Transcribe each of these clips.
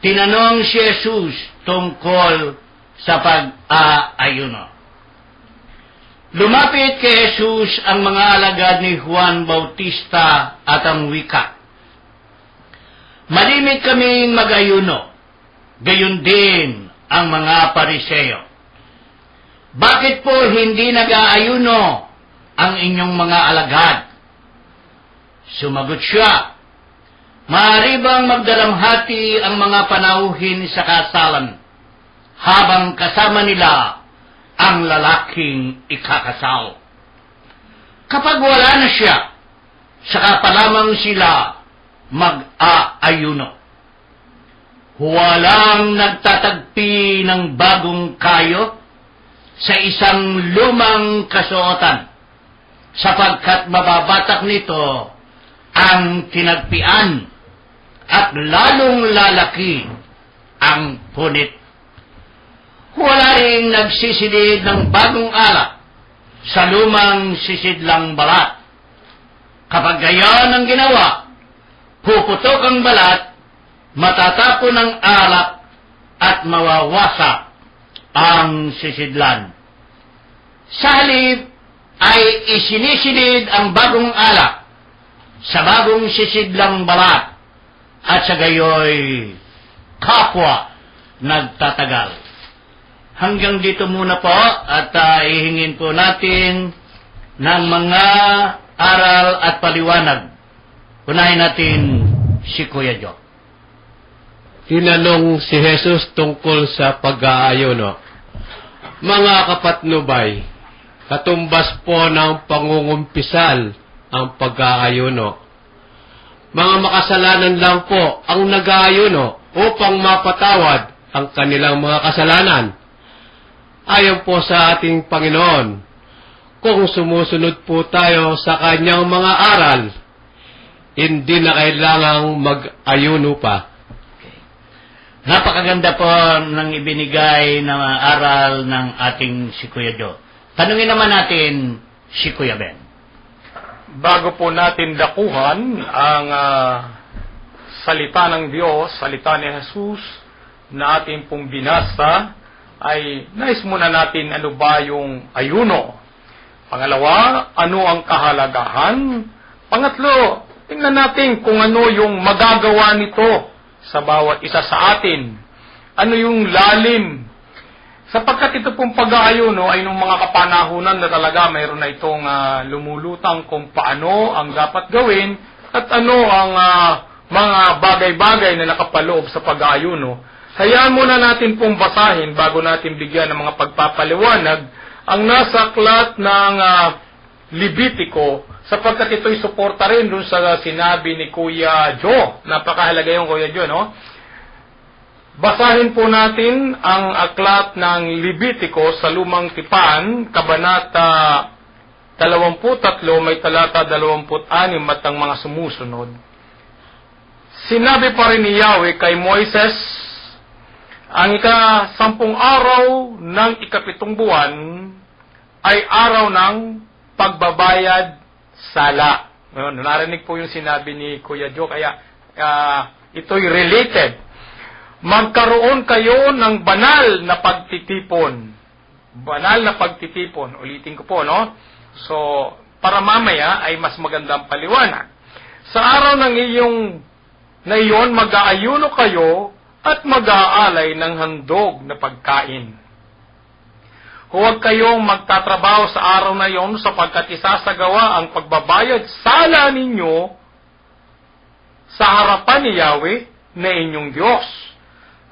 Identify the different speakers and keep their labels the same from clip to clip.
Speaker 1: tinanong si Jesus tungkol sa pag-aayuno. Lumapit kay Jesus ang mga alagad ni Juan Bautista at ang wika, "Malimit kaming mag-ayuno, gayon din ang mga Pariseo. Bakit po hindi nag-aayuno ang inyong mga alagad?" Sumagot siya, "Maaari bang magdalamhati ang mga panauhin sa kasalan habang kasama nila ang lalaking ikakasal? Kapag wala na siya, saka pa lamang sila mag-aayuno. Walang nagtatagpi ng bagong kayo sa isang lumang kasuotan, sapagkat mababatak nito ang tinagpian at lalong lalaki ang punit. Wala ring nagsisilid ng bagong alak sa lumang sisidlang balat. Kapag gayon ang ginawa, puputok ang balat, matatapon ang alak, at mawawasak ang sisidlan. Sa halip ay isinisilid ang bagong alak sa bagong sisidlang balat, at sa gayoy kapwa nagtatagal." Hanggang dito muna po, at ihingin po natin ng mga aral at paliwanag. Unahin natin si Kuya Jo.
Speaker 2: Tinanong si Jesus tungkol sa pag-aayuno. "Mga kapatnubay, katumbas po ng pangungumpisal ang pag-aayuno. Mga makasalanan lang po ang nag-aayuno upang mapatawad ang kanilang mga kasalanan. Ayon po sa ating Panginoon, kung sumusunod po tayo sa kanyang mga aral, hindi na kailangang mag-ayuno pa."
Speaker 1: Napakaganda po ng ibinigay na aral ng ating si Kuya Jo. Tanungin naman natin si Kuya Ben.
Speaker 3: Bago po natin dakuhan ang salita ng Diyos, salita ni Jesus na ating pong binasa, ay nais muna natin ano ba yung ayuno. Pangalawa, ano ang kahalagahan. Pangatlo, tingnan natin kung ano yung magagawa nito sa bawat isa sa atin. Ano yung lalim. Sapagkat ito pong pag-aayuno ay nung mga kapanahunan na talaga mayroon na itong lumulutang kung paano ang dapat gawin at ano ang mga bagay-bagay na nakapaloob sa pag-aayuno. Hayaan muna natin pong basahin bago natin bigyan ng mga pagpapaliwanag ang nasa aklat ng Levitico, sapagkat ito'y suporta rin dun sa sinabi ni Kuya Jo. Napakahalaga yung Kuya Jo, no? Basahin po natin ang aklat ng Levitico sa Lumang Tipan, Kabanata 23, may talata 26 at ang mga sumusunod. Sinabi pa rin ni Yahweh kay Moises, ang ika-10 araw ng ika-7 buwan ay araw ng pagbabayad sala. Narinig po yung sinabi ni Kuya Jo, kaya ito'y related. Magkaroon kayo ng banal na pagtitipon. Banal na pagtitipon. Ulitin ko po, no? So, para mamaya ay mas magandang paliwanag. Sa araw ng iyon, mag-aayuno kayo at mag-aalay ng handog na pagkain. Huwag kayong magtatrabaho sa araw na iyon sapagkat isasagawa ang pagbabayad sala ninyo sa harapan ni Yahweh na inyong Diyos.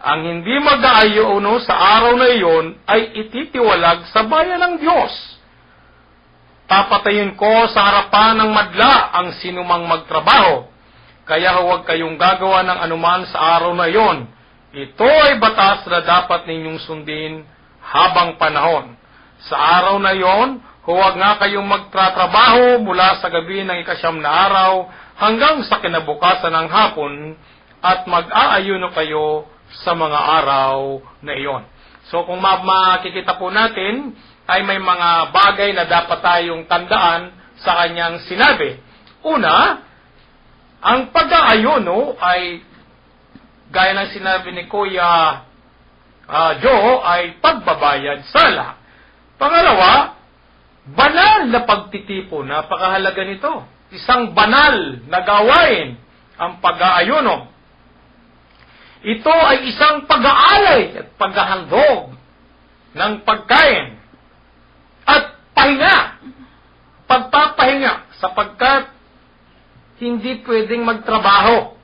Speaker 3: Ang hindi mag-aayuno sa araw na iyon ay ititiwalag sa bayan ng Diyos. Papatayin ko sa harapan ng madla ang sinumang magtrabaho, kaya huwag kayong gagawa ng anuman sa araw na iyon. Ito ay batas na dapat ninyong sundin habang panahon. Sa araw na iyon, huwag nga kayong magtratrabaho mula sa gabi ng ika-9 na araw hanggang sa kinabukasan ng hapon, at mag-aayuno kayo sa mga araw na iyon. So kung makikita po natin, ay may mga bagay na dapat tayong tandaan sa kanyang sinabi. Una, ang pag-aayuno ay gaya ng sinabi ni Kuya Joe, ay pagbabayad sala. Pangalawa, banal na pagtitipon. Napakahalaga nito. Isang banal na gawain ang pag-aayuno. Ito ay isang pag-aalay at paghahandog ng pagkain at pahinga. Pagpapahinga sapagkat hindi pwedeng magtrabaho.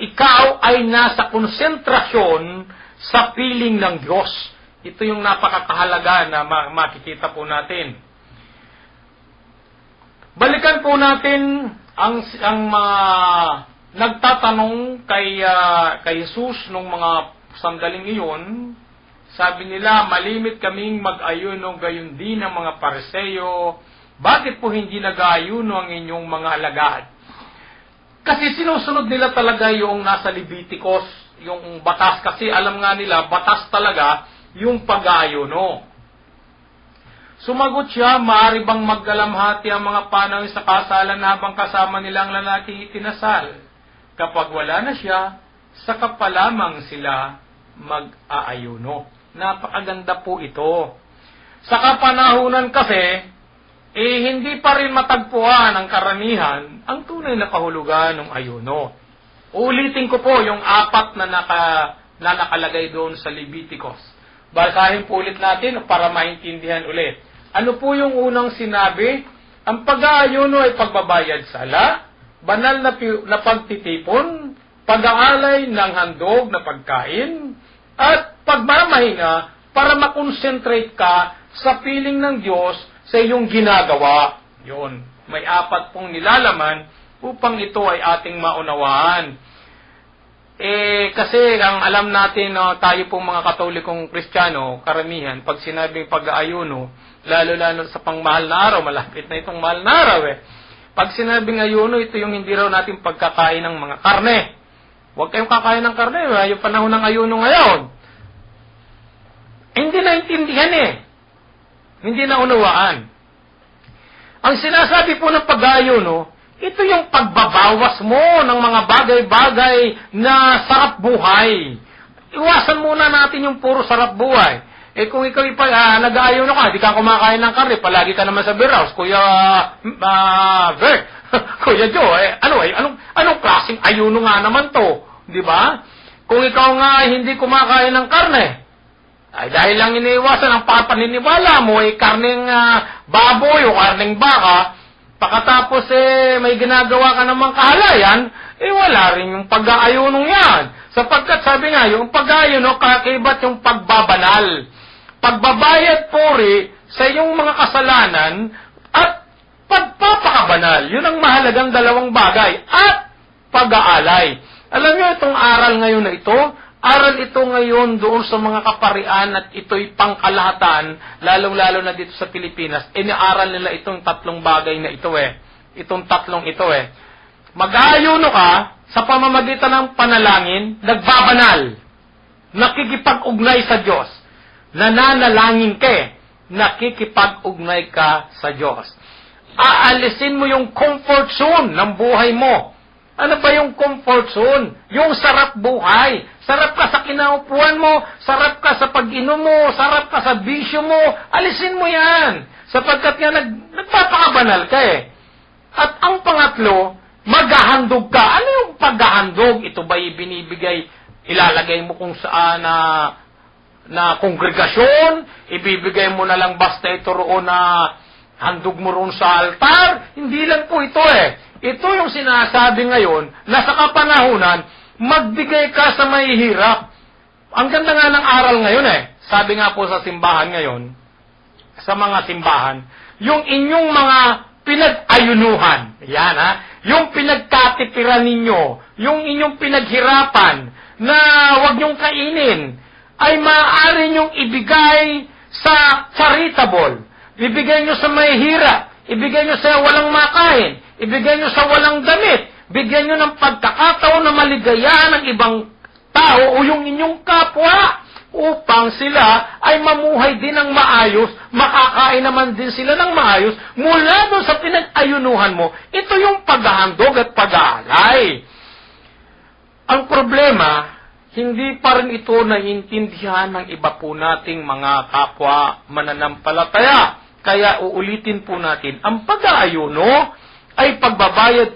Speaker 3: Ikaw ay nasa konsentrasyon sa piling ng Diyos. Ito yung napakakahalaga na makikita po natin. Balikan po natin ang mga nagtatanong kay Jesus nung mga sandaling iyon. Sabi nila, malimit kaming mag-ayuno gayon din ang mga Pariseo. Bakit po hindi nag-aayuno ang inyong mga alagad? Kasi sinusunod nila talaga yung nasa Leviticus, yung batas. Kasi alam nga nila, batas talaga yung pag-aayuno. Sumagot siya, maaari bang maggalamhati ang mga panahon sa kasalan habang kasama nilang lalaking itinasal? Kapag wala na siya, saka pa lamang sila mag-aayuno. Napakaganda po ito. Sa kapanahunan kasi, hindi pa rin matagpuan ng karamihan ang tunay na kahulugan ng ayuno. Ulitin ko po yung 4 na nakalagay doon sa Leviticus. Basahin po ulit natin para maintindihan ulit. Ano po yung unang sinabi? Ang pag-aayuno ay pagbabayad sala, banal na pagtitipon, pag-aalay ng handog na pagkain, at pagmamahinga para makonsentrate ka sa piling ng Diyos sa iyong ginagawa. Yun. May 4 pong nilalaman upang ito ay ating maunawaan. Kasi ang alam natin, tayo pong mga Katolikong Kristiyano, karamihan, pag sinabing pag-aayuno, lalo sa pangmahal na araw, malapit na itong mahal na araw Pag sinabing ayuno, ito yung hindi raw natin pagkakain ng mga karne. Huwag kayong kakain ng karne, yung panahon ng ayuno ngayon. Hindi naintindihan Hindi naunawaan. Ang sinasabi po ng pag-aayuno, ito yung pagbabawas mo ng mga bagay-bagay na sarap buhay. Iwasan muna natin yung puro sarap buhay. Kung ikaw nag-aayuno ka, di ka kumakain ng karne, palagi ka naman sa beer house, Kuya Bert, Kuya Joe, anong klaseng ayuno nga naman to? Di ba? Kung ikaw nga hindi kumakain ng karne, ay dahil lang iniiwasan ang papaniniwala mo ay karneng baboy o karneng baka, pagkatapos may ginagawa ka namang kahalayan, wala rin yung pag-aayunong yan. Sapagkat sabi nga, yung pag-aayuno, kakibat yung pagbabanal. Pagbabayad puri sa iyong mga kasalanan at pagpapakabanal. Yun ang mahalagang dalawang bagay. At pag-aalay. Alam niyo itong aral ngayon na ito, aral ito ngayon doon sa mga kaparian at ito'y pangkalahatan, lalong-lalo na dito sa Pilipinas. Iniaral nila itong 3 bagay na ito Itong 3 ito Mag-aayuno ka sa pamamagitan ng panalangin, nagbabanal, nakikipag-ugnay sa Diyos. Nananalangin ka, nakikipag-ugnay ka sa Diyos. Aalisin mo yung comfort zone ng buhay mo. Ano ba yung comfort zone? Yung sarap buhay. Sarap ka sa kinaupuan mo, sarap ka sa pag-inom mo, sarap ka sa bisyo mo. Alisin mo yan. Sapagkat nga nagpapakabanal ka At ang pangatlo, maghahandog ka. Ano yung paghahandog? Ito ba ibinibigay, ilalagay mo kung saan na kongregasyon? Ibibigay mo na lang basta ito roon na handog mo roon sa altar? Hindi lang po ito Ito yung sinasabi ngayon na sa kapanahunan, magbigay ka sa mahihirap. Ang ganda nga ng aral ngayon Sabi nga po sa simbahan ngayon, sa mga simbahan, yung inyong mga pinag-ayunuhan. Yan yung pinagkatipiran ninyo, yung inyong pinaghirapan na wag nyong kainin, ay maaari nyong ibigay sa charitable. Ibigay nyo sa mahihirap, ibigay nyo sa walang makain, ibigay nyo sa walang damit, bigyan nyo ng pagkakataon na maligayahan ng ibang tao o yung inyong kapwa upang sila ay mamuhay din ng maayos, makakain naman din sila ng maayos mula doon sa pinag-ayunuhan mo. Ito yung paghahandog at pag-aalay. Ang problema, hindi pa rin ito naiintindihan ng iba po nating mga kapwa mananampalataya. Kaya uulitin po natin, ang pag-aayuno ay pagbabayad